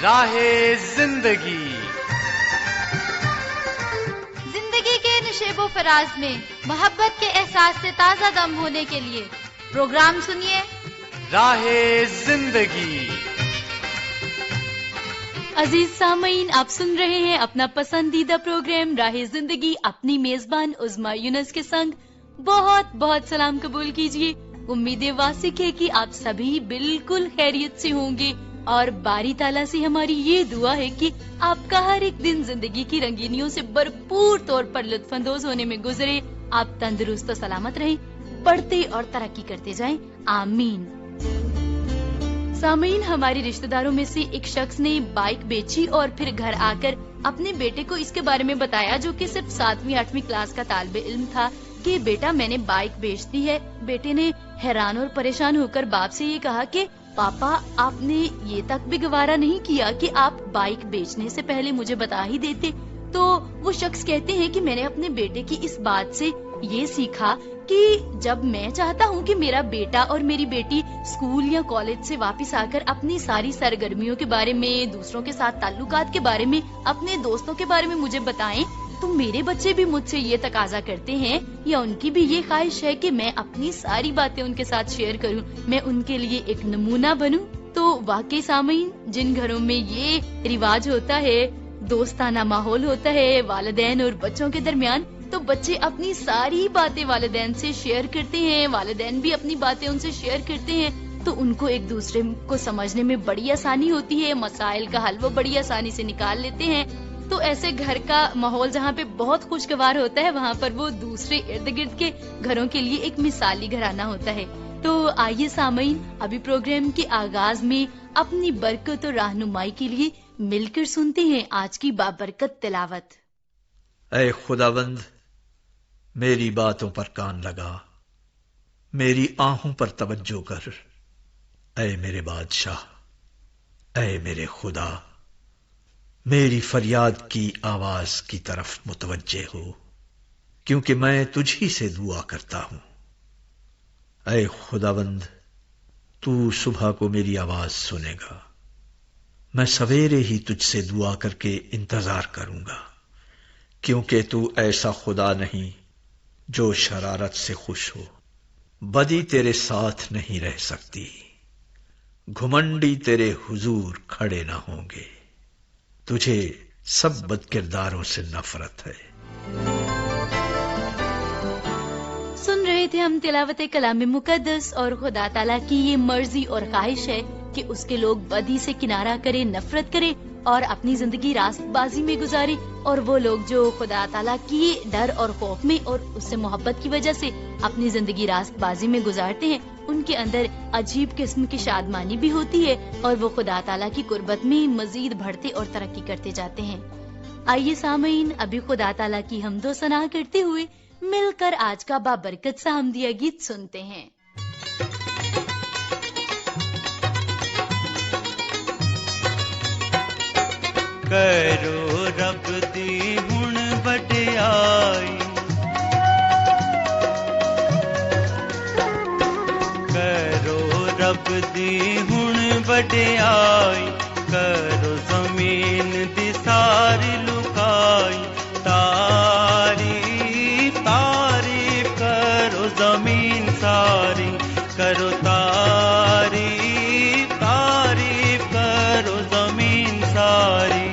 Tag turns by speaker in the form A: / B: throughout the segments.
A: راہ زندگی
B: زندگی کے نشیب و فراز میں محبت کے احساس سے تازہ دم ہونے کے لیے پروگرام سنیے
A: راہ زندگی۔
C: عزیز سامعین، آپ سن رہے ہیں اپنا پسندیدہ پروگرام راہ زندگی، اپنی میزبان عظمیٰ یونس کے سنگ۔ بہت بہت سلام قبول کیجیے۔ امید واسق ہے کہ آپ سبھی بالکل خیریت سے ہوں گے، اور باری تعالیٰ سے ہماری یہ دعا ہے کہ آپ کا ہر ایک دن زندگی کی رنگینیوں سے بھرپور طور پر لطف اندوز ہونے میں گزرے، آپ تندرست و سلامت رہیں، پڑھتے اور ترقی کرتے جائیں، آمین۔ سامعین، ہمارے رشتہ داروں میں سے ایک شخص نے بائک بیچی اور پھر گھر آ کر اپنے بیٹے کو اس کے بارے میں بتایا، جو کہ صرف 7ویں 8ویں کلاس کا طالب علم تھا، کہ بیٹا میں نے بائک بیچ دی ہے۔ بیٹے نے حیران اور پریشان ہو کر باپ سے یہ کہا کہ پاپا، آپ نے یہ تک بھی گوارا نہیں کیا کہ آپ بائک بیچنے سے پہلے مجھے بتا ہی دیتے؟ تو وہ شخص کہتے ہیں کہ میں نے اپنے بیٹے کی اس بات سے یہ سیکھا کہ جب میں چاہتا ہوں کہ میرا بیٹا اور میری بیٹی اسکول یا کالج سے واپس آ کر اپنی ساری سرگرمیوں کے بارے میں، دوسروں کے ساتھ تعلقات کے بارے میں، اپنے دوستوں کے بارے میں مجھے بتائیں، تو میرے بچے بھی مجھ سے یہ تقاضا کرتے ہیں یا ان کی بھی یہ خواہش ہے کہ میں اپنی ساری باتیں ان کے ساتھ شیئر کروں، میں ان کے لیے ایک نمونہ بنوں۔ تو واقعی سامعین، جن گھروں میں یہ رواج ہوتا ہے، دوستانہ ماحول ہوتا ہے والدین اور بچوں کے درمیان، تو بچے اپنی ساری باتیں والدین سے شیئر کرتے ہیں، والدین بھی اپنی باتیں ان سے شیئر کرتے ہیں، تو ان کو ایک دوسرے کو سمجھنے میں بڑی آسانی ہوتی ہے، مسائل کا حل وہ بڑی آسانی سے نکال لیتے ہیں۔ تو ایسے گھر کا ماحول جہاں پہ بہت خوشگوار ہوتا ہے، وہاں پر وہ دوسرے ارد گرد کے گھروں کے لیے ایک مثالی گھرانہ ہوتا ہے۔ تو آئیے سامعین، ابھی پروگرام کے آغاز میں اپنی برکت اور رہنمائی کے لیے مل کر سنتے ہیں آج کی بابرکت تلاوت۔
D: اے خداوند، میری باتوں پر کان لگا، میری آہوں پر توجہ کر، اے میرے بادشاہ، اے میرے خدا، میری فریاد کی آواز کی طرف متوجہ ہو، کیونکہ میں تجھ ہی سے دعا کرتا ہوں۔ اے خداوند، تو صبح کو میری آواز سنے گا، میں سویرے ہی تجھ سے دعا کر کے انتظار کروں گا، کیونکہ تو ایسا خدا نہیں جو شرارت سے خوش ہو، بدی تیرے ساتھ نہیں رہ سکتی، گھمنڈی تیرے حضور کھڑے نہ ہوں گے، تجھے سب بد کرداروں سے نفرت ہے۔
C: سن رہے تھے ہم تلاوت کلام مقدس، اور خدا تعالیٰ کی یہ مرضی اور خواہش ہے کہ اس کے لوگ بدی سے کنارہ کرے، نفرت کرے اور اپنی زندگی راست بازی میں گزارے، اور وہ لوگ جو خدا تعالیٰ کی ڈر اور خوف میں اور اس سے محبت کی وجہ سے اپنی زندگی راست بازی میں گزارتے ہیں، ان کے اندر عجیب قسم کی شادمانی بھی ہوتی ہے، اور وہ خدا تعالیٰ کی قربت میں مزید بڑھتے اور ترقی کرتے جاتے ہیں۔ آئیے سامعین، ابھی خدا تعالیٰ کی حمد و ثنا کرتے ہوئے مل کر آج کا بابرکت سا حمدیہ گیت سنتے ہیں۔
E: کرو رب دی ہن وڈیائی، کرو رب دی ہن وڈیائی، کرو زمین دی ساری لکائی، تعریف تعریف کرو زمین ساری، کرو تعریف تعریف کرو زمین ساری۔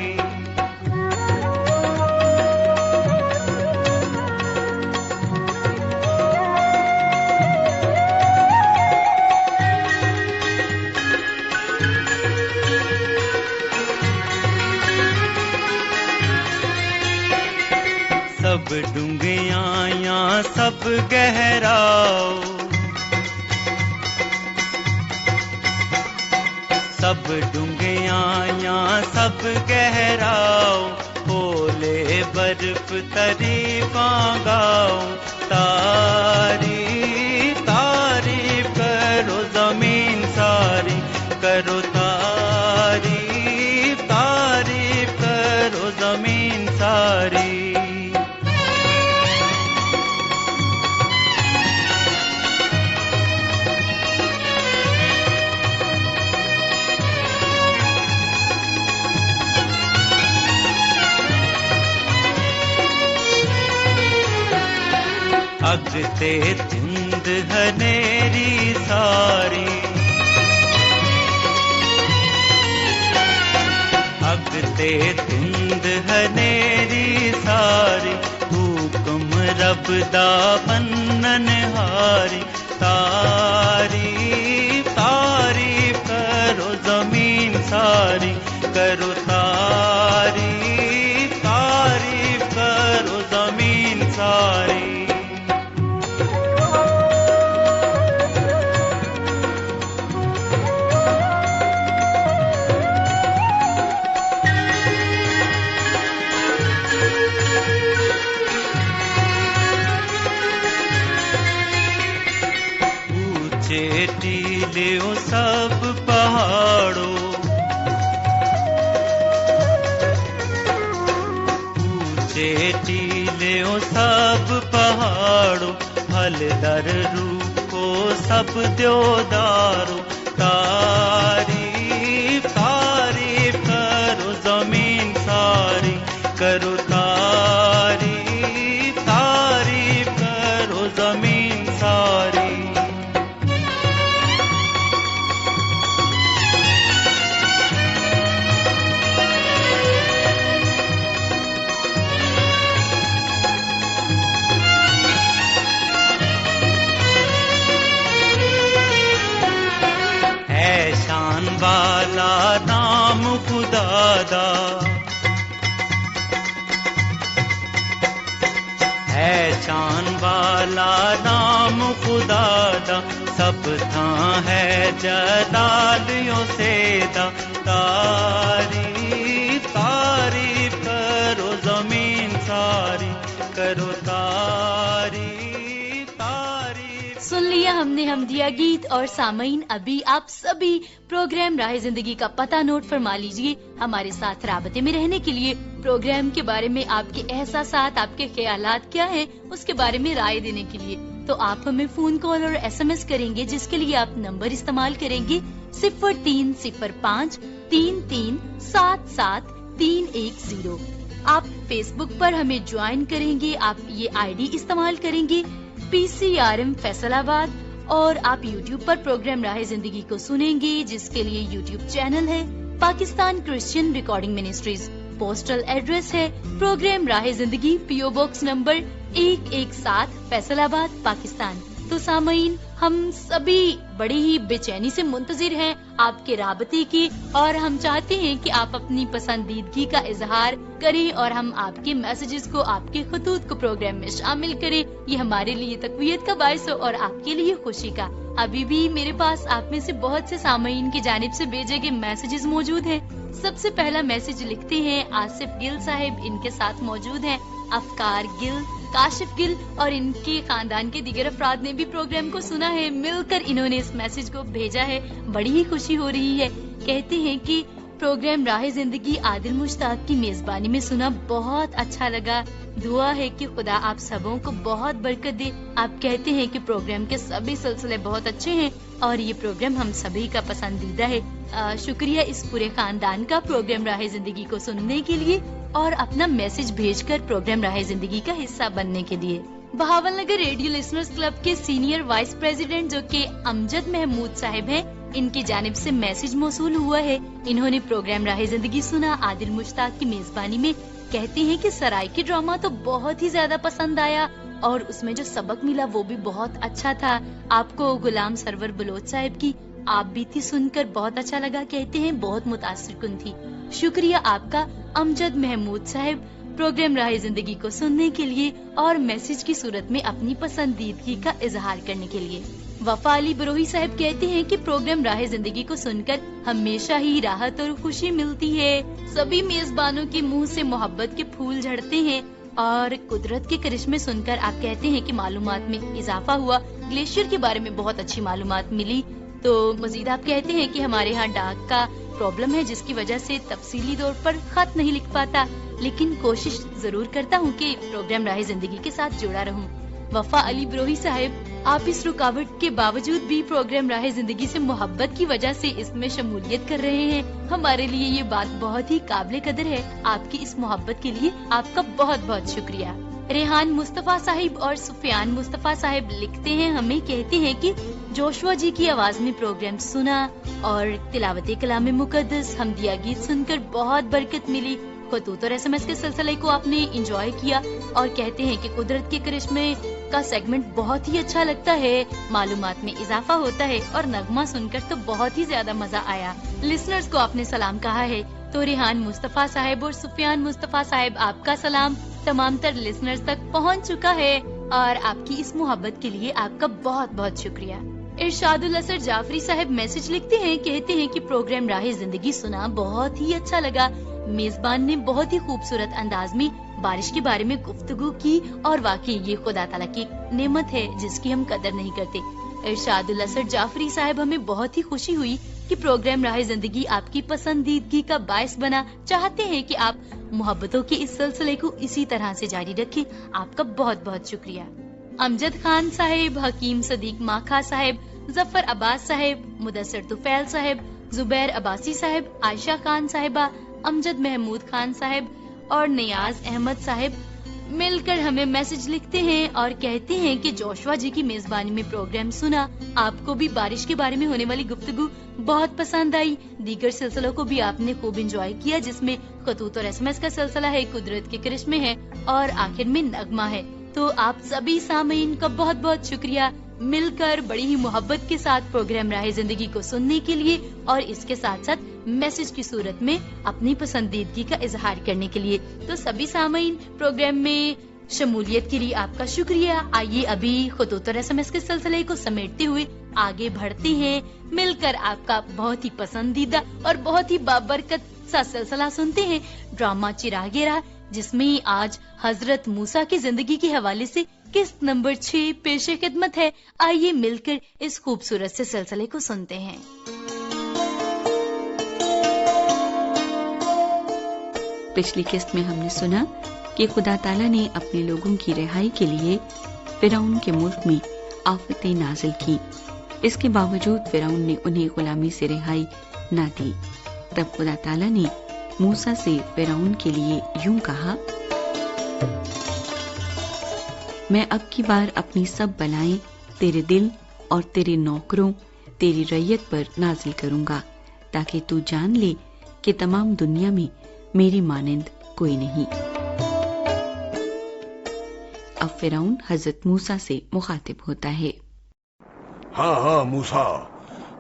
E: سب ڈونگیاں یا سب گہراؤ، سب ڈونگیاں یا سب گہراؤ، اولے برف تعریفاں گاؤ، تعریف تعریف کرو زمین ساری، کرو تعریف تعریف کرو زمین ساری۔ अगते तिंद हनेरी सारी, अगते तिंद हनेरी सारी, हुक्म रब दा बन्नन हारी। तारीफ तारीफ करो जमीन सारी, करो तारीफ तारीफ करो जमीन सारी। टीले सब पहाड़ों, ऊंचे टीले सब पहाड़ों, फलदार रूखो सब देवदारो। तारीफ तारीफ करो जमीन सारी, करो तारीफ तारीफ करो जमीन सारी। वाला नाम खुदा दा है, शान वाला नाम खुदा दा, सब थां है जलालियों से दा। तारीफ तारीफ करो जमीन सारी, करो तारीफ तारीफ।
C: सुन लिया हमने हमदिया गीत। और सामईन, अभी आप सभी प्रोग्राम राह जिंदगी का पता नोट फरमा लीजिए। हमारे साथ राबते में रहने के लिए, प्रोग्राम के बारे में आपके एहसासात, आपके ख्यालात क्या हैं, उसके बारे में राय देने के लिए तो आप हमें फोन कॉल और SMS करेंगे, जिसके लिए आप नंबर इस्तेमाल करेंगे 0305 3377 आप फेसबुक पर हमें ज्वाइन करेंगे, आप ये ID इस्तेमाल करेंगे PCRM फैसलाबाद, और आप YouTube पर प्रोग्राम राह जिंदगी को सुनेंगे, जिसके लिए YouTube चैनल है Pakistan Christian recording ministries. Postal address है प्रोग्राम राह जिंदगी, PO box number 117 Faisalabad, Pakistan. तो सामईन, हम सभी बड़ी ही बेचैनी से मुंतजिर हैं आपके राबते की, और हम चाहते हैं कि आप अपनी पसंदीदगी का इजहार करें और हम आपके मैसेजेस को, आपके खतूत को प्रोग्राम में शामिल करें। ये हमारे लिए तकवीयत का बायस हो और आपके लिए खुशी का। अभी भी मेरे पास आप में से बहुत से सामईन की जानिब से भेजे गए मैसेजेस मौजूद हैं। सबसे पहला मैसेज लिखते हैं आसिफ गिल साहिब, इनके साथ मौजूद हैं अफकार गिल, काशिफ गिल और इनके खानदान के दीगर अफराद ने भी प्रोग्राम को सुना है। मिलकर इन्होंने इस मैसेज को भेजा है, बड़ी ही खुशी हो रही है। कहते हैं कि प्रोग्राम राह जिंदगी आदिल मुश्ताक की मेजबानी में सुना, बहुत अच्छा लगा। दुआ है कि खुदा आप सबों को बहुत बरकत दे। आप कहते हैं कि प्रोग्राम के सभी सिलसिले बहुत अच्छे हैं और ये प्रोग्राम हम सभी का पसंदीदा है। शुक्रिया इस पूरे खानदान का प्रोग्राम राह जिंदगी को सुनने के लिए और अपना मैसेज भेजकर प्रोग्राम राह जिंदगी का हिस्सा बनने के लिए। बहावल नगर रेडियो लिसनर्स क्लब के सीनियर वाइस प्रेसिडेंट जो कि अमजद महमूद साहिब हैं, इनकी जानिब से मैसेज मौसूल हुआ है। इन्होंने प्रोग्राम राह जिंदगी सुना आदिल मुश्ताक की मेजबानी में। कहते हैं कि सराय की ड्रामा तो बहुत ही ज्यादा पसंद आया और उसमें जो सबक मिला वो भी बहुत अच्छा था। आपको गुलाम सरवर बलोच साहिब की आप बीती सुनकर बहुत अच्छा लगा। कहते हैं बहुत मुतासिर कुन थी। शुक्रिया आपका अमजद महमूद साहिब प्रोग्राम राह जिंदगी को सुनने के लिए और मैसेज की सूरत में अपनी पसंदीदगी का इजहार करने के लिए। वफा अली बरोही साहब कहते हैं कि प्रोग्राम राह जिंदगी को सुनकर हमेशा ही राहत और खुशी मिलती है। सभी मेजबानों के मुंह से मोहब्बत के फूल झड़ते हैं और कुदरत के करिश्मे सुनकर आप कहते हैं कि मालूमात में इजाफा हुआ। ग्लेशियर के बारे में बहुत अच्छी मालूमात मिली। तो मजीद आप कहते हैं कि हमारे यहाँ डाक का प्रॉब्लम है जिसकी वजह से तफसीली तौर पर खत नहीं लिख पाता, लेकिन कोशिश जरूर करता हूँ कि प्रोग्राम राह जिंदगी के साथ जुड़ा रहूँ। वफा अली बरोही साहब, आप इस रुकावट के बावजूद भी प्रोग्राम राह जिंदगी से मोहब्बत की वजह से इसमें शमूलियत कर रहे हैं। हमारे लिए ये बात बहुत ही काबिल कदर है। आपकी इस मोहब्बत के लिए आपका बहुत बहुत शुक्रिया। रेहान मुस्तफा साहिब और सुफियान मुस्तफा साहिब लिखते हैं, हमें कहते हैं कि जोशुआ जी की आवाज में प्रोग्राम सुना और तिलावत कलाम मुकद्दस हमदिया गीत सुनकर बहुत बरकत मिली। खतूत और SMS के सिलसिले को आपने इंजॉय किया और कहते हैं कि कुदरत के करिश्मे का सेगमेंट बहुत ही अच्छा लगता है, मालूमात में इजाफा होता है और नगमा सुनकर तो बहुत ही ज्यादा मजा आया। लिसनर्स को आपने सलाम कहा है, तो रेहान मुस्तफा साहिब और सुफियान मुस्तफा साहिब आपका सलाम तमाम तर लिसनर्स तक पहुंच चुका है और आपकी इस मोहब्बत के लिए आपका बहुत बहुत शुक्रिया। इरशादुल असर जाफरी साहब मैसेज लिखते हैं, कहते हैं कि प्रोग्राम राह जिंदगी सुना, बहुत ही अच्छा लगा। मेजबान ने बहुत ही खूबसूरत अंदाज में बारिश के बारे में गुफ्तगू की और वाकई ये खुदा ताला की नेमत है जिसकी हम कदर नहीं करते। इरशादुल असर जाफरी साहब, हमें बहुत ही खुशी हुई कि प्रोग्राम राह जिंदगी आपकी पसंदीदगी का बायस बना। चाहते हैं कि आप मोहब्बतों के इस सिलसिले को इसी तरह से जारी रखें। आपका बहुत बहुत शुक्रिया। अमजद खान साहिब, हकीम सदीक माखा साहिब, जफर अब्बास साहिब, मुदस्सर तुफैल साहिब, जुबैर अब्बासी साहिब, आयशा खान साहिबा, अमजद महमूद खान साहिब और नियाज अहमद साहिब मिलकर हमें मैसेज लिखते हैं और कहते हैं कि जोशुआ जी की मेजबानी में प्रोग्राम सुना, आपको भी बारिश के बारे में होने वाली गुफ्तगू बहुत पसंद आई। दीगर सिलसिलों को भी आपने खूब एंजॉय किया, जिसमें खतूत और SMS का सिलसिला है, कुदरत के करिश्मे है और आखिर में नगमा है। तो आप सभी सामीन का बहुत बहुत शुक्रिया मिलकर बड़ी ही मोहब्बत के साथ प्रोग्राम राह जिंदगी को सुनने के लिए और इसके साथ साथ मैसेज की सूरत में अपनी पसंदीदगी का इजहार करने के लिए। तो सभी सामीन प्रोग्राम में शमूलियत के लिए आपका शुक्रिया। आइए अभी खतूत और SMS के सिलसिले को समेटते हुए आगे बढ़ते हैं, मिलकर आपका बहुत ही पसंदीदा और बहुत ही बाबरकत सा सिलसिला सुनते हैं, ड्रामा चिरागे राह, जिसमें आज हजरत मूसा की जिंदगी के हवाले से किस्त नंबर 6 पेशे खिदमत है। आइए मिलकर इस खूबसूरत से सिलसिले को सुनते हैं।
F: पिछली किस्त में हमने सुना कि खुदा ताला ने अपने लोगों की रिहाई के लिए फिरौन के मुल्क में आफतें नाजिल की। इसके बावजूद फिरौन ने उन्हें गुलामी से रिहाई न दी। तब खुदा ताला ने मूसा से फिरौन के लिए यूं कहा, मैं अब की बार अपनी सब बलाएं तेरे दिल और तेरे नौकरों, तेरी रैयत पर नाजिल करूंगा, ताकि तू जान ले कि तमाम दुनिया में मेरी मानिंद कोई नहीं। अब फिरौन हजरत मूसा से मुखातिब होता है।
G: हाँ मूसा,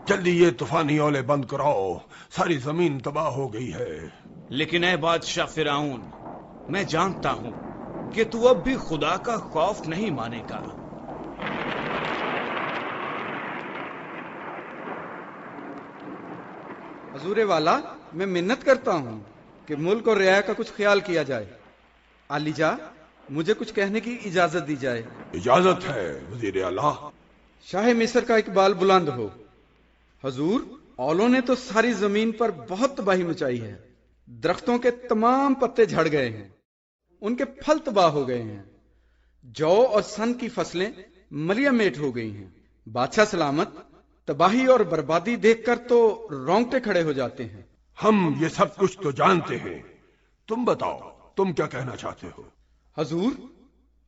G: जल्दी ये तूफानी ओले बंद कराओ, सारी जमीन तबाह हो गई है।
H: लेकिन ऐ बादशाह फिरौन, मैं जानता हूँ कि तू अब भी खुदा का खौफ नहीं मानेगा।
I: हजूरे वाला, मैं मिन्नत करता हूँ कि मुल्क और रियाया का कुछ ख्याल किया जाए। आलीजा, मुझे कुछ कहने की इजाजत दी जाए।
G: इजाजत है वजीर आला।
I: शाह मिस्र का इकबाल बुलंद हो। हजूर, औलों ने तो सारी जमीन पर बहुत तबाही मचाई है। दरख्तों के तमाम पत्ते झड़ गए हैं, उनके फल तबाह हो गए हैं, जौ और सन की फसलें मलिया मेट हो गई हैं। बादशाह सलामत, तबाही और बर्बादी देखकर तो रोंगटे खड़े हो जाते हैं।
G: हम ये सब कुछ तो जानते हैं, तुम बताओ, तुम क्या कहना चाहते हो?
I: हजूर,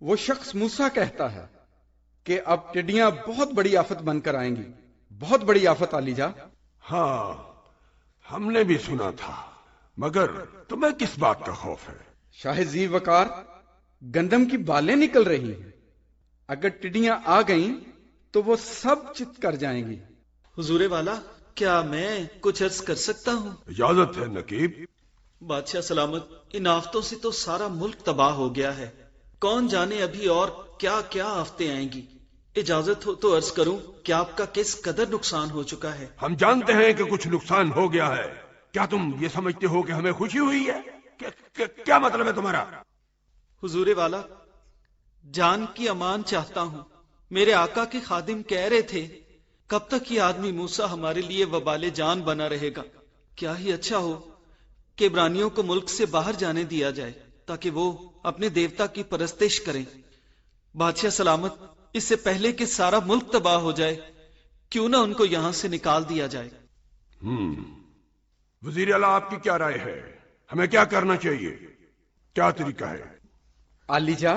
I: वो शख्स मूसा कहता है कि अब टिड्डियां बहुत बड़ी आफत बनकर आएंगी। बहुत बड़ी आफत आलीजा।
G: हाँ, हमने भी सुना था, मगर तुम्हें किस बात का खौफ है?
I: शाह जी वकार, गंदम की बालें निकल रही हैं। अगर टिड्डियां आ गईं तो वो सब चित कर जाएंगी।
J: हुजूरे वाला, क्या मैं कुछ अर्ज कर सकता हूँ?
G: इजाजत है नकीब।
J: बादशाह सलामत, इन आफतों से तो सारा मुल्क तबाह हो गया है। कौन जाने अभी और क्या क्या आफतें आएंगी। इजाजत हो तो अर्ज करूं कि आपका किस कदर नुकसान हो चुका है।
G: हम जानते हैं कि कुछ नुकसान हो गया है। क्या तुम ये समझते हो कि हमें खुशी हुई है? क्या मतलब है तुम्हारा?
J: हुजूरे वाला, जान की अमान चाहता हूं। मेरे आका के खादिम कह रहे थे, कब तक ये आदमी मूसा हमारे लिए वबाले जान बना रहेगा। क्या ही अच्छा हो कि इब्रानियों को मुल्क से बाहर जाने दिया जाए ताकि वो अपने देवता की परस्तिश करें। बादशाह सलामत, इससे पहले कि सारा मुल्क तबाह हो जाए, क्यों ना उनको यहां से निकाल दिया जाए।
G: वजीर आला, आपकी क्या राय है? हमें क्या करना चाहिए? क्या तरीका है?
I: आलीजा,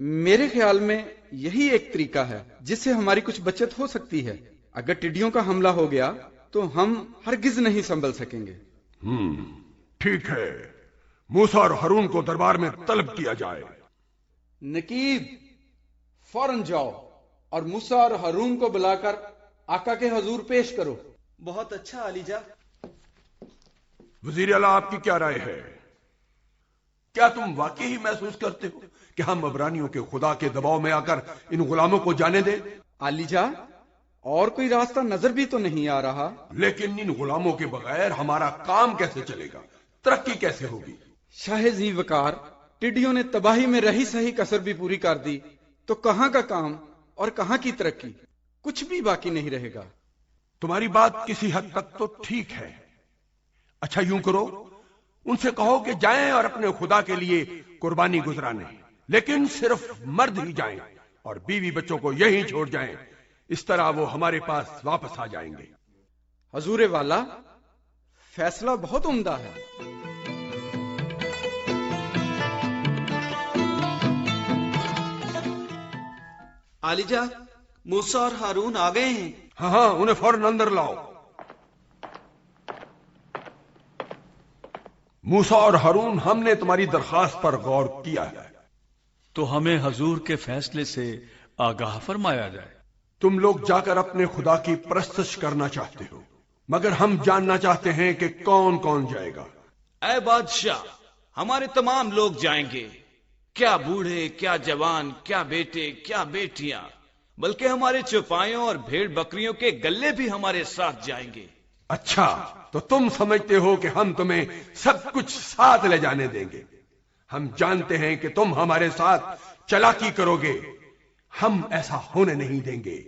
I: میرے خیال میں یہی ایک طریقہ ہے جس سے ہماری کچھ بچت ہو سکتی ہے. اگر ٹڈیوں کا حملہ ہو گیا تو ہم ہرگز نہیں سنبھل سکیں گے.
G: ٹھیک ہے، موسیٰ اور ہارون کو دربار میں طلب کیا جائے.
I: نقیب، فوراً جاؤ اور موسیٰ اور ہارون کو بلا کر آقا کے حضور پیش کرو.
J: بہت اچھا علی جا.
G: وزیر اعلیٰ، آپ کی کیا رائے ہے؟ کیا تم واقعی محسوس کرتے ہو کہ ہم عبرانیوں کے خدا کے دباؤ میں آ کر ان غلاموں کو جانے دیں؟
I: علی جا، اور کوئی راستہ نظر بھی تو نہیں آ رہا.
G: لیکن ان غلاموں کے بغیر ہمارا کام کیسے چلے گا؟ ترقی کیسے ہوگی؟
I: شاہ ذی وقار، ٹڈیوں نے تباہی میں رہی سہی کسر بھی پوری کر دی تو کہاں کا کام اور کہاں کی ترقی؟ کچھ بھی باقی نہیں رہے گا.
G: تمہاری بات کسی حد تک تو ٹھیک ہے. اچھا یوں کرو، ان سے کہو کہ جائیں اور اپنے خدا کے لیے قربانی گزرانے، لیکن صرف مرد ہی جائیں اور بیوی بچوں کو یہیں چھوڑ جائیں. اس طرح وہ ہمارے پاس واپس آ جائیں گے.
I: حضور والا، فیصلہ بہت عمدہ ہے.
J: علی جا، موسیٰ اور ہارون آ گئے ہیں.
G: ہاں، انہیں فوراً اندر لاؤ. موسیٰ اور ہارون، ہم نے تمہاری درخواست پر غور کیا ہے.
D: تو ہمیں حضور کے فیصلے سے آگاہ فرمایا جائے.
G: تم لوگ جا کر اپنے خدا کی پرستش کرنا چاہتے ہو، مگر ہم جاننا چاہتے ہیں کہ کون کون جائے گا.
H: اے بادشاہ، ہمارے تمام لوگ جائیں گے، کیا بوڑھے، کیا جوان، کیا بیٹے، کیا بیٹیاں، بلکہ ہمارے چوپایوں اور بھیڑ بکریوں کے گلے بھی ہمارے ساتھ جائیں گے.
G: اچھا، تو تم سمجھتے ہو کہ ہم تمہیں سب کچھ ساتھ لے جانے دیں گے؟ ہم جانتے ہیں کہ تم ہمارے ساتھ چالاکی کرو گے. ہم ایسا ہونے نہیں دیں گے.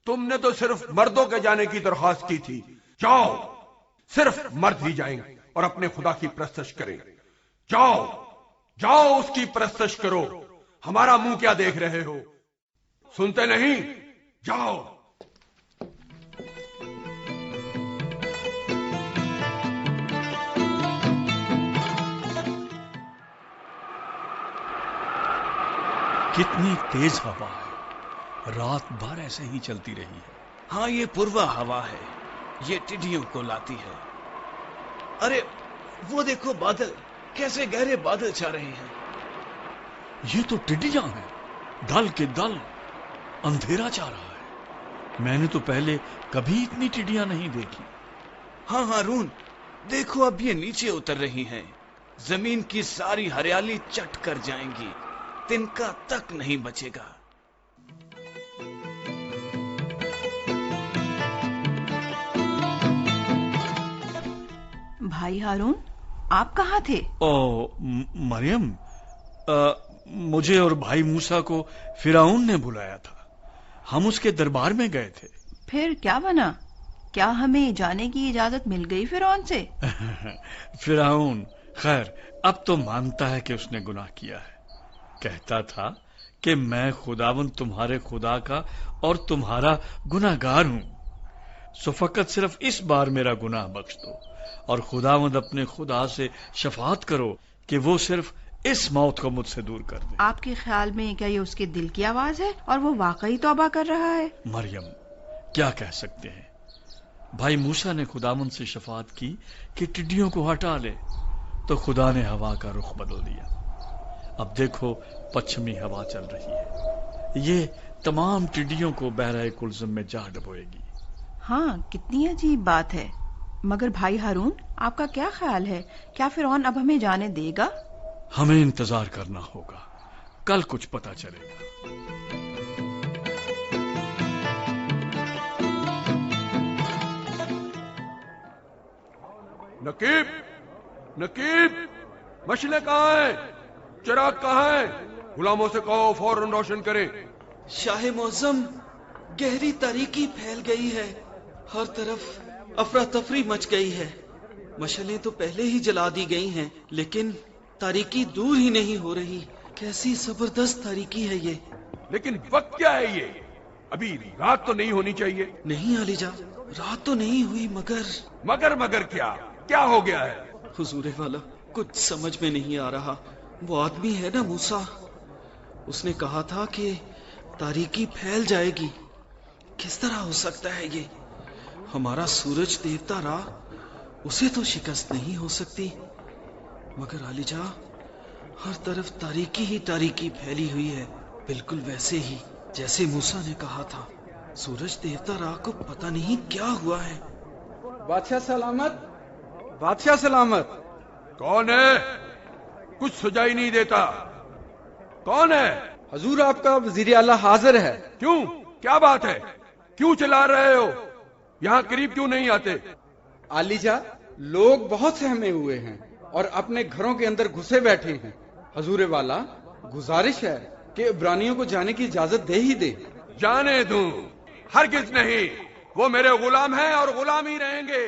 G: تم نے تو صرف مردوں کے جانے کی درخواست کی تھی. جاؤ، صرف مرد ہی جائیں اور اپنے خدا کی پرستش کریں. جاؤ جاؤ، اس کی پرستش کرو. ہمارا منہ کیا دیکھ رہے ہو؟ سنتے نہیں؟ جاؤ.
D: کتنی تیز ہوا ہے، رات بھر ایسے ہی چلتی رہی ہے.
H: ہاں، یہ پوروا ہوا ہے، یہ ٹڈیوں کو لاتی ہے. ارے وہ دیکھو، بادل کیسے گہرے بادل چھا رہے ہیں.
D: یہ تو ٹڈیاں ہیں، دل کے دل. اندھیرا چا رہا ہے. میں نے تو پہلے کبھی اتنی ٹڈیاں نہیں دیکھی.
H: ہاں ہارون، دیکھو اب یہ نیچے اتر رہی ہیں. زمین کی ساری ہریالی چٹ کر جائیں گی، تنکا تک نہیں بچے گا.
K: بھائی ہارون، آپ کہاں تھے؟
D: مریم، مجھے اور بھائی موسیٰ کو فرعون نے بلایا تھا. ہم اس کے دربار میں گئے تھے.
K: پھر کیا بنا؟ کیا ہمیں جانے کی اجازت مل گئی فرعون سے؟
D: فرعون خیر اب تو مانتا ہے کہ اس نے گناہ کیا ہے. کہتا تھا کہ میں خداوند تمہارے خدا کا اور تمہارا گناہگار ہوں، سو فقط صرف اس بار میرا گناہ بخش دو اور خداوند اپنے خدا سے شفاعت کرو کہ وہ صرف اس موت کو مجھ سے دور کر دے.
K: آپ کے خیال میں کیا یہ اس کے دل کی آواز ہے اور وہ واقعی توبہ کر رہا ہے؟
D: مریم، کیا کہہ سکتے ہیں. بھائی موسیٰ نے خداوند سے شفاعت کی کہ ٹڈیوں کو ہٹا لے، تو خدا نے ہوا کا رخ بدل دیا. اب دیکھو پچھمی ہوا چل رہی ہے، یہ تمام ٹڈیوں کو بحرہ کلزم میں جا ڈبوئے گی.
K: ہاں، کتنی عجیب بات ہے. مگر بھائی ہارون، آپ کا کیا خیال ہے؟ کیا فرعون اب ہمیں جانے دے گا؟
D: ہمیں انتظار کرنا ہوگا، کل کچھ پتا چلے گا.
G: نقیب، مشلے کہاں ہیں؟ چراغ کہاں ہے؟ غلاموں سے کہو فوراً روشن کریں.
J: شاہ معظم، گہری تاریکی پھیل گئی ہے، ہر طرف افراتفری مچ گئی ہے. مشلیں تو پہلے ہی جلا دی گئی ہیں، لیکن تاریکی دور ہی نہیں ہو رہی. کیسی زبردست تاریکی ہے یہ.
G: لیکن وقت کیا ہے یہ؟ ابھی رات تو نہیں ہونی چاہیے.
J: نہیں علی جا، رات تو نہیں ہوئی،
G: مگر کیا ہو گیا ہے؟
J: حضور والا، کچھ سمجھ میں نہیں آ رہا. وہ آدمی ہے نا موسیٰ، اس نے کہا تھا کہ تاریکی پھیل جائے گی. کس طرح ہو سکتا ہے یہ؟ ہمارا سورج دیوتا را، اسے تو شکست نہیں ہو سکتی. مگر علی جا، ہر طرف تاریکی ہی تاریکی پھیلی ہوئی ہے، بالکل ویسے ہی جیسے موسیٰ نے کہا تھا. سورج دیوتا را کو پتہ نہیں کیا ہوا ہے.
I: بادشاہ سلامت، بادشاہ سلامت.
G: کون ہے؟ کچھ سجائی نہیں دیتا. کون ہے؟
I: حضور، آپ کا وزیر اعلیٰ حاضر ہے.
G: کیوں؟ کیا بات ہے؟ کیوں چلا رہے ہو؟ یہاں قریب کیوں نہیں آتے؟
I: علی جا، لوگ بہت سہمے ہوئے ہیں اور اپنے گھروں کے اندر گھسے بیٹھے ہیں. حضور والا، گزارش ہے کہ عبرانیوں کو جانے کی اجازت دے ہی دے.
G: جانے دوں؟ ہرگز نہیں. وہ میرے غلام ہیں اور غلام ہی رہیں گے.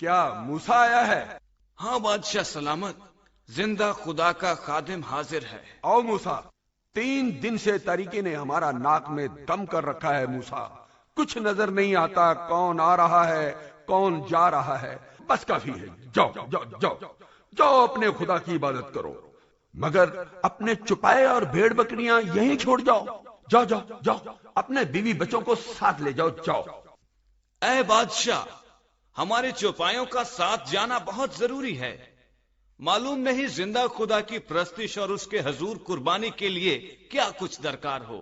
G: کیا موسیٰ آیا ہے؟
H: ہاں بادشاہ سلامت، زندہ خدا کا خادم حاضر ہے.
G: آؤ موسیٰ. 3 دن سے تاریکی نے ہمارا ناک میں دم کر رکھا ہے موسیٰ. کچھ نظر نہیں آتا، کون آ رہا ہے کون جا رہا ہے. بس کافی ہے. جاؤ جاؤ جاؤ جاؤ، اپنے خدا کی عبادت کرو. مگر اپنے چپائے اور بھیڑ بکریاں یہیں چھوڑ جاؤ. جاؤ جاؤ جاؤ، اپنے بیوی بچوں کو ساتھ لے جاؤ. جاؤ.
H: اے بادشاہ، ہمارے چوپایوں کا ساتھ جانا بہت ضروری ہے. معلوم نہیں زندہ خدا کی پرستش اور اس کے حضور قربانی کے لیے کیا کچھ درکار ہو.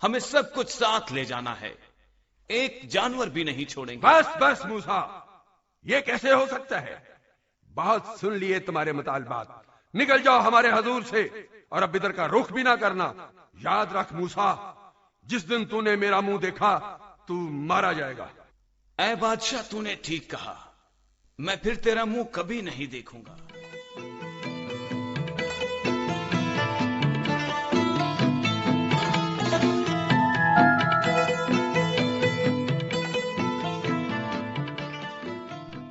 H: ہمیں سب کچھ ساتھ لے جانا ہے، ایک جانور بھی نہیں چھوڑیں گے.
G: بس بس موسیٰ، یہ کیسے ہو سکتا ہے؟ بہت سن لیے تمہارے مطالبات. نکل جاؤ ہمارے حضور سے، اور اب ادھر کا رخ بھی نہ کرنا. یاد رکھ موسیٰ، جس دن تو نے میرا منہ دیکھا تو مارا جائے گا.
H: اے بادشاہ، تو نے ٹھیک کہا، میں پھر تیرا منہ کبھی نہیں دیکھوں گا.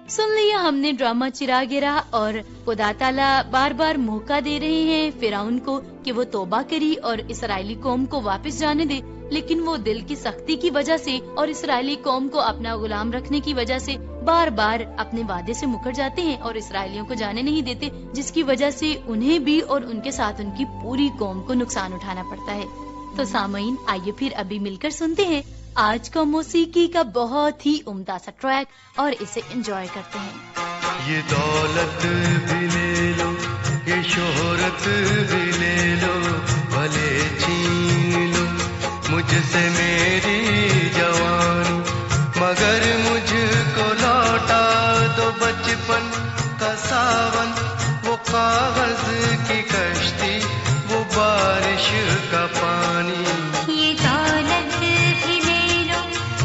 C: سن لیا ہم نے ڈرامہ چراغ راہ، اور خدا تعالیٰ بار بار موقع دے رہے ہیں فرعون کو کہ وہ توبہ کری اور اسرائیلی قوم کو واپس جانے دے. لیکن وہ دل کی سختی کی وجہ سے اور اسرائیلی قوم کو اپنا غلام رکھنے کی وجہ سے بار بار اپنے وعدے سے مکر جاتے ہیں اور اسرائیلیوں کو جانے نہیں دیتے، جس کی وجہ سے انہیں بھی اور ان کے ساتھ ان کی پوری قوم کو نقصان اٹھانا پڑتا ہے. تو سامعین، آئیے پھر ابھی مل کر سنتے ہیں آج کا موسیقی کا بہت ہی عمدہ سا ٹریک اور اسے انجوائے کرتے ہیں.
E: یہ دولت بھی لے لو، یہ شہرت بھی لے لو، بھلے چھین لو مجھ سے میری جوانی، مگر مجھ کو لوٹا دو بچپن کا ساون. وہ کاغذ کی کشتی، وہ بارش کا پانی.
L: یہ دولت بھی لے لو،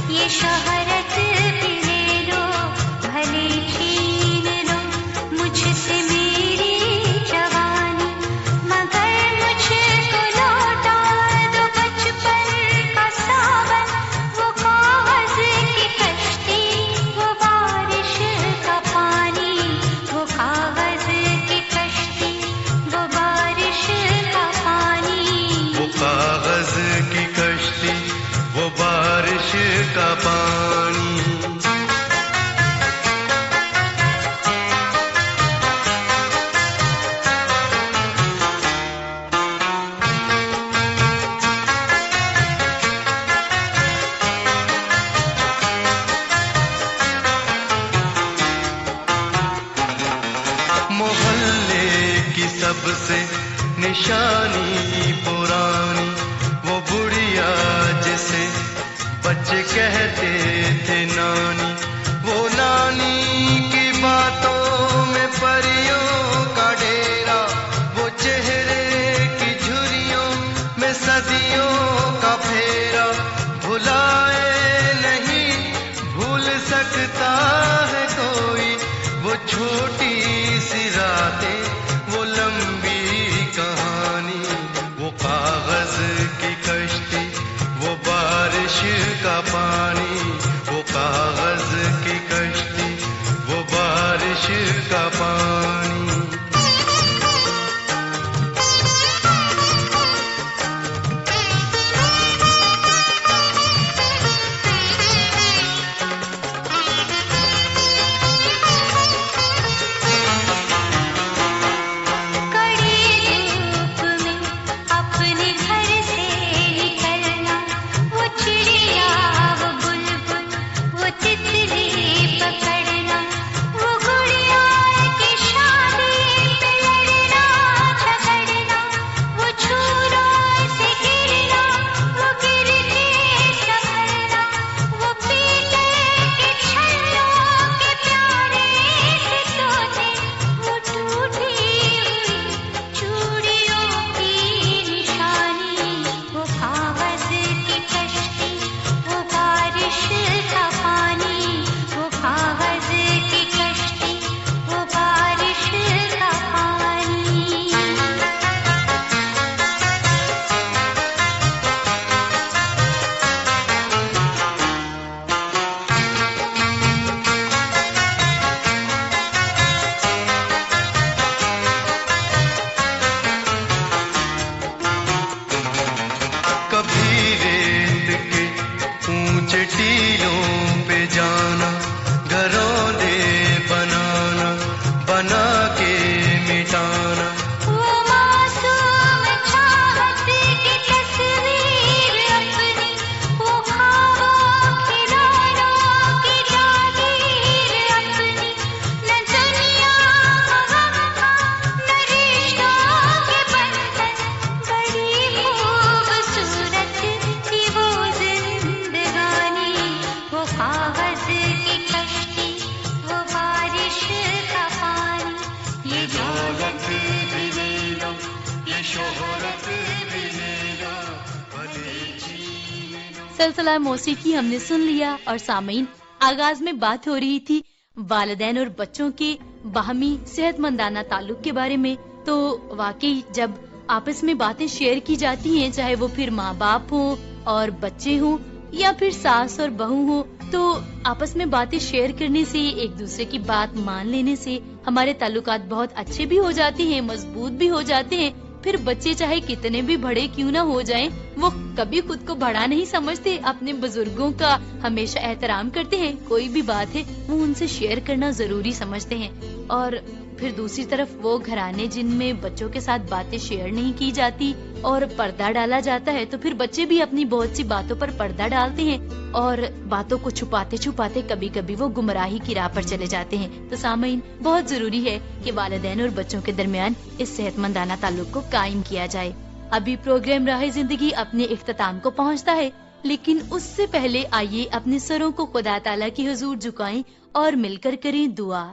L: یہ شہرت بھی لے لو، بھلے چھین لو مجھ سے میری جوانی، مگر مجھ کو لوٹا دو بچپن کا ساون. وہ کاغذ کی کشتی، وہ بارش کا پانی، وہ کاغذ کی کشتی، وہ بارش کا پانی.
E: وہ کاغذ کی کشتی، وہ بارش کا پانی. محلے کی سب سے نشانی پرانی، وہ بڑھیا جسے بچے کہتے تھے نانی. وہ نانی کی باتوں میں پریوں کا ڈیرا، وہ چہرے کی جھریوں میں صدیوں کا پھیرا. بھلائے نہیں بھول سکتا ہے کوئی، وہ چھوٹی سی راتیں، وہ لمبی کہانی. وہ کاغذ کی کشتی، وہ بارش کا پانی. وہ کاغذ کی کشتی، وہ بارش کا پانی. बना के मिटाना।
L: वो मासूम चाहत की तस्वीर अपनी, वो ख्वाबों की रानों की जागीर अपनी, न दुनिया गम का न रिश्तों के बंधन, बड़ी खूबसूरत थी वो जिंदगानी। वो कागज की कश्ती, वो बारिश का पानी, ये दौलत भी ले लो, ये शोहरत भी ले लो, भले छीन लो।
C: सिलसिला मौसीकी हमने सुन लिया। और सामीन, आगाज में बात हो रही थी वालिदैन और बच्चों के बाहमी सेहतमंदाना ताल्लुक के बारे में। तो वाकई जब आपस में बातें शेयर की जाती हैं, चाहे वो फिर माँ बाप हो और बच्चे हों या फिर सास और बहू हो, तो आपस में बातें शेयर करने से, एक दूसरे की बात मान लेने से हमारे ताल्लुकात बहुत अच्छे भी हो जाते हैं, मजबूत भी हो जाते हैं। फिर बच्चे चाहे कितने भी बड़े क्यों ना हो जाएं, वो कभी खुद को बड़ा नहीं समझते, अपने बुजुर्गों का हमेशा एहतराम करते हैं। कोई भी बात है वो उनसे शेयर करना जरूरी समझते हैं। और फिर दूसरी तरफ वो घराने जिनमें बच्चों के साथ बातें शेयर नहीं की जाती और पर्दा डाला जाता है, तो फिर बच्चे भी अपनी बहुत सी बातों पर पर्दा डालते हैं और बातों को छुपाते छुपाते कभी कभी वो गुमराही की राह पर चले जाते हैं। तो सामीन, बहुत जरूरी है कि वालिदैन और बच्चों के दरमियान इस सेहतमंदाना ताल्लुक को कायम किया जाए। अभी प्रोग्राम राह जिंदगी अपने इख्तिताम को पहुंचता है, लेकिन उससे पहले आइए अपने सरों को खुदा ताला की हुजूर झुकाएं और मिलकर करें दुआ।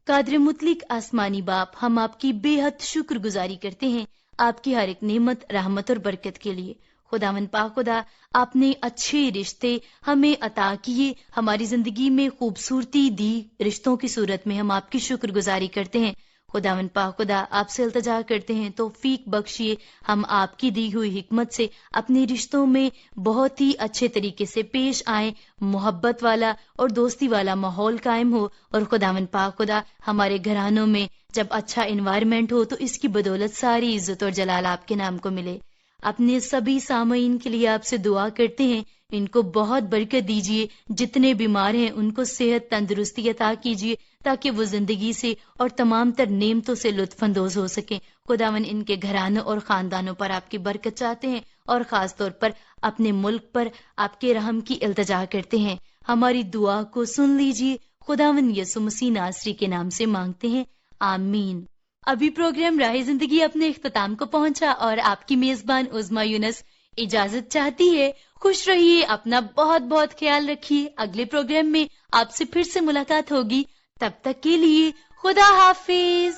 C: कादिर मुतलिक आसमानी बाप, हम आपकी बेहद शुक्रगुजारी करते हैं आपकी हर एक नेमत, रहमत और बरकत के लिए। खुदावन पाक खुदा, आपने अच्छे रिश्ते हमें अता किए, हमारी जिंदगी में खूबसूरती दी, रिश्तों की सूरत में हम आपकी शुक्रगुजारी करते हैं। खुदावन पाक खुदा, आपसे इल्तिजा करते हैं तौफीक बख्शिए, हम आपकी दी हुई हिकमत से अपने रिश्तों में बहुत ही अच्छे तरीके से पेश आए, मोहब्बत वाला और दोस्ती वाला माहौल कायम हो। और खुदावन पाक खुदा, हमारे घरानों में जब अच्छा एनवायरनमेंट हो तो इसकी बदौलत सारी इज्जत और जलाल आपके नाम को मिले। अपने सभी सामईन के लिए आपसे दुआ करते हैं, इनको बहुत बरकत दीजिए, जितने बीमार हैं उनको सेहत तंदुरुस्ती अता कीजिए ताकि वो जिंदगी से और तमाम तर नेमतों से लुत्फ अंदोज हो सकें। खुदावन इनके घरानों और खानदानों पर आपकी बरकत चाहते हैं और खास तौर पर अपने मुल्क पर आपके रहम की इल्तिजा करते हैं। हमारी दुआ को सुन लीजिए, खुदावन यसु मसीह नासरी के नाम से मांगते हैं, आमीन। अभी प्रोग्राम राह जिंदगी अपने इख्तिताम को पहुंचा और आपकी मेजबान उज़्मा यूनुस इजाजत चाहती है। खुश रहिए, अपना बहुत बहुत ख्याल रखिए। अगले प्रोग्राम में आपसे फिर से मुलाकात होगी, तब तक के लिए खुदा हाफिज।